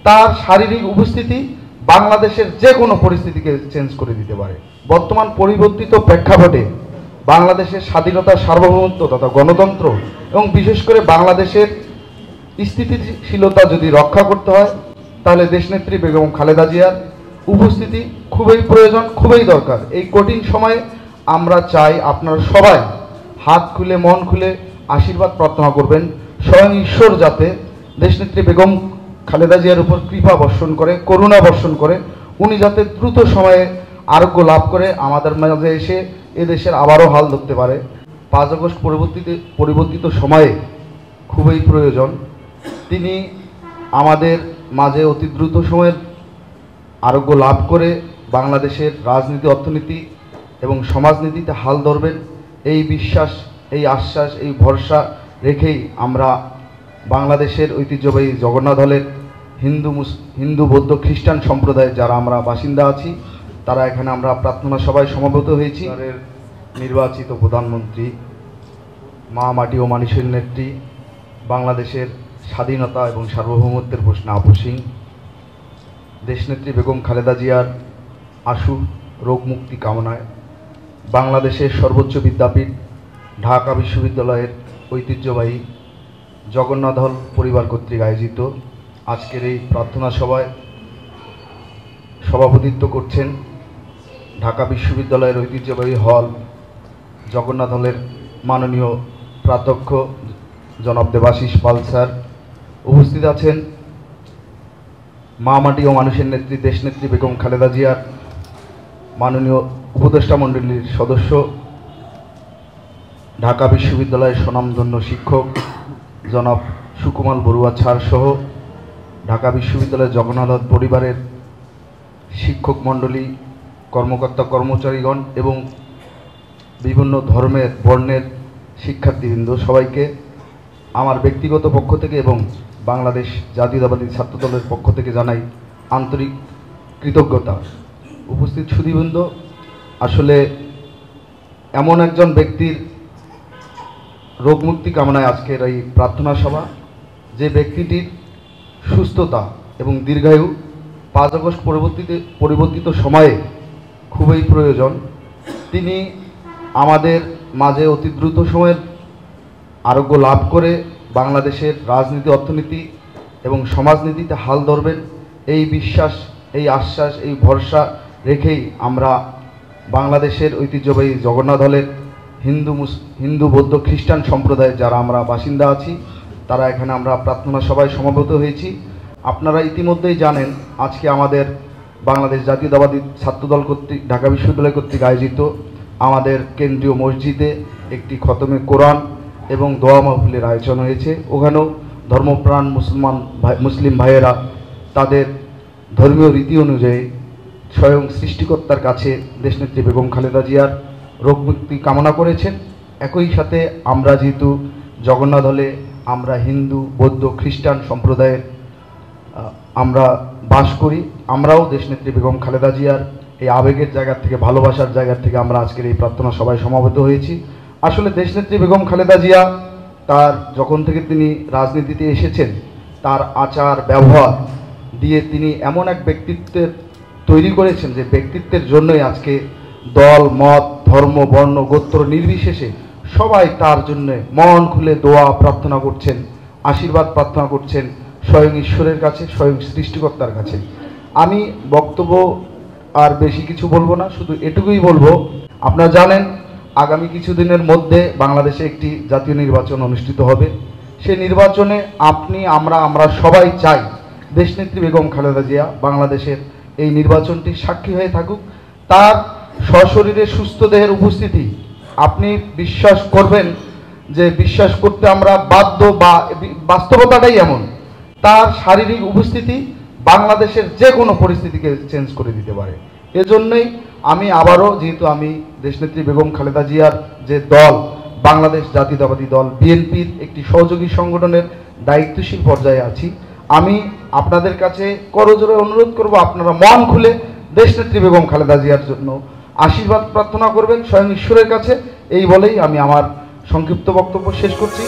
তার শারীরিক উপস্থিতি বাংলাদেশের যে কোনো পরিস্থিতিকে চেঞ্জ করে দিতে পারে। বর্তমান পরিবর্তিত প্রেক্ষাপটে বাংলাদেশের স্বাধীনতা, সার্বভৌমত্ব তথা গণতন্ত্র এবং বিশেষ করে বাংলাদেশের স্থিতিশীলতা যদি রক্ষা করতে হয়, তাহলে দেশনেত্রী বেগম খালেদা জিয়ার উপস্থিতি খুবই প্রয়োজন, খুবই দরকার। এই কঠিন সময়ে আমরা চাই আপনারা সবাই হাত খুলে, মন খুলে আশীর্বাদ প্রার্থনা করবেন। স্বয়ং ঈশ্বর যাতে দেশনেত্রী বেগম খালেদা জিয়ার উপর কৃপা বর্ষণ করে, করুণা বর্ষণ করে, উনি যাতে দ্রুত সময়ে আরোগ্য লাভ করে আমাদের মাঝে এসে এদেশের আবারও হাল ধরতে পারে। 5 আগস্ট পরিবর্তিত সময়ে খুবই প্রয়োজন। তিনি আমাদের মাঝে অতি দ্রুত সময়ের আরোগ্য লাভ করে বাংলাদেশের রাজনীতি, অর্থনীতি এবং সমাজনীতিতে হাল ধরবেন, এই বিশ্বাস, এই আশ্বাস, এই ভরসা রেখেই আমরা বাংলাদেশের ঐতিহ্যবাহী জগন্নাথ হলের হিন্দু বৌদ্ধ খ্রিস্টান সম্প্রদায়ের যারা আমরা বাসিন্দা আছি, তারা এখানে আমরা প্রার্থনা সভায় সমবেত হয়েছি। নির্বাচিত প্রধানমন্ত্রী, মা মাটি ও মানুষের নেত্রী, বাংলাদেশের স্বাধীনতা এবং সার্বভৌমত্বের প্রশ্নে আপোষহীন দেশনেত্রী বেগম খালেদা জিয়ার আশু রোগমুক্তি কামনায় বাংলাদেশের সর্বোচ্চ বিদ্যাপীঠ ঢাকা বিশ্ববিদ্যালয়ের ঐতিহ্যবাহী জগন্নাথ হল পরিবার কর্তৃক আয়োজিত আজকের এই প্রার্থনা সভায় সভাপতিত্ব করছেন ঢাকা বিশ্ববিদ্যালয়ের ঐতিহ্যবাহী হল জগন্নাথ হলের মাননীয় প্রাধ্যক্ষ জনাব দেবাশিস পাল স্যার। উপস্থিত আছেন মা মাটি ও মানুষের নেত্রী দেশনেত্রী বেগম খালেদা জিয়ার মাননীয় উপদেষ্টা মণ্ডলীর সদস্য, ঢাকা বিশ্ববিদ্যালয়ের স্বনামধন্য শিক্ষক জনাব সুকুমাল বড়ুয়া স্যার সহ ঢাকা বিশ্ববিদ্যালয়ের জগন্নাথ পরিবারের শিক্ষক মণ্ডলী, কর্মকর্তা কর্মচারীগণ এবং বিভিন্ন ধর্মের বর্ণের শিক্ষার্থীবৃন্দ, সবাইকে আমার ব্যক্তিগত পক্ষ থেকে এবং বাংলাদেশ জাতীয়তাবাদী ছাত্রদলের পক্ষ থেকে জানাই আন্তরিক কৃতজ্ঞতা। উপস্থিত সুধীবৃন্দ, আসলে এমন একজন ব্যক্তির রোগমুক্তি কামনায় আজকের এই প্রার্থনা সভা, যে ব্যক্তিটির সুস্থতা এবং দীর্ঘায়ু 5 আগস্ট পরিবর্তিত সময়ে খুবই প্রয়োজন। তিনি আমাদের মাঝে অতি দ্রুত সময়ের আরোগ্য লাভ করে বাংলাদেশের রাজনীতি, অর্থনীতি এবং সমাজনীতিতে হাল ধরবেন, এই বিশ্বাস, এই আশ্বাস, এই ভরসা রেখেই আমরা বাংলাদেশের ঐতিহ্যবাহী জগন্নাথ হলের হিন্দু বৌদ্ধ খ্রিস্টান সম্প্রদায়ের যারা আমরা বাসিন্দা আছি, তারা এখানে আমরা প্রার্থনা সভায় সমবেত হয়েছি। আপনারা ইতিমধ্যেই জানেন আজকে আমাদের বাংলাদেশ জাতীয়তাবাদী ছাত্রদল কর্তৃক ঢাকা বিশ্ববিদ্যালয় কর্তৃক আয়োজিত আমাদের কেন্দ্রীয় মসজিদে একটি খতমে কোরআন এবং দোয়া মাহফিলের আয়োজন হয়েছে। ওখানেও ধর্মপ্রাণ মুসলিম ভাইয়েরা তাদের ধর্মীয় রীতি অনুযায়ী স্বয়ং সৃষ্টিকর্তার কাছে দেশনেত্রী বেগম খালেদা জিয়ার রোগমুক্তি কামনা করেছেন। একই সাথে আমরা যেহেতু জগন্নাথ হলে আমরা হিন্দু বৌদ্ধ খ্রিস্টান সম্প্রদায়ের আমরা বাস করি, আমরাও দেশনেত্রী বেগম খালেদা জিয়ার এই আবেগের জায়গা থেকে, ভালোবাসার জায়গা থেকে আমরা আজকের এই প্রার্থনা সভায় সমবেত হয়েছি। আসলে দেশনেত্রী বেগম খালেদা জিয়া তার যখন থেকে তিনি রাজনীতিতে এসেছেন, তার আচার ব্যবহার দিয়ে তিনি এমন এক ব্যক্তিত্বের তৈরি করেছেন যে ব্যক্তিত্বের জন্যই আজকে দল, মত, ধর্ম, বর্ণ, গোত্র নির্বিশেষে সবাই তার জন্য মন খুলে দোয়া প্রার্থনা করছেন, আশীর্বাদ প্রার্থনা করছেন স্বয়ং ঈশ্বরের কাছে, স্বয়ং সৃষ্টিকর্তার কাছে। আমি বক্তব্য আর বেশি কিছু বলবো না, শুধু এটুকুই বলবো, আপনারা জানেন আগামী কিছুদিনের মধ্যে বাংলাদেশে একটি জাতীয় নির্বাচন অনুষ্ঠিত হবে। সেই নির্বাচনে আপনি, আমরা সবাই চাই দেশনেত্রী বেগম খালেদা জিয়া বাংলাদেশের এই নির্বাচনটি সাক্ষী হয়ে থাকুক। তার সশরীরে সুস্থ দেহের উপস্থিতি আপনি বিশ্বাস করবেন যে বিশ্বাস করতে আমরা বাধ্য, বা বাস্তবতাটাই এমন, তার শারীরিক উপস্থিতি বাংলাদেশের যে কোনো পরিস্থিতিকে চেঞ্জ করে দিতে পারে। এজন্যই আমি আবারও, যেহেতু আমি দেশনেত্রী বেগম খালেদা জিয়ার যে দল বাংলাদেশ জাতীয়তাবাদী দল বিএনপির একটি সহযোগী সংগঠনের দায়িত্বশীল পর্যায়ে আছি, আমি আপনাদের কাছে করজোড়ে অনুরোধ করব আপনারা মন খুলে দেশনেত্রী বেগম খালেদা জিয়ার জন্য আশীর্বাদ প্রার্থনা করবেন স্বয়ং ঈশ্বরের কাছে। এই বলেই আমি আমার সংক্ষিপ্ত বক্তব্য শেষ করছি।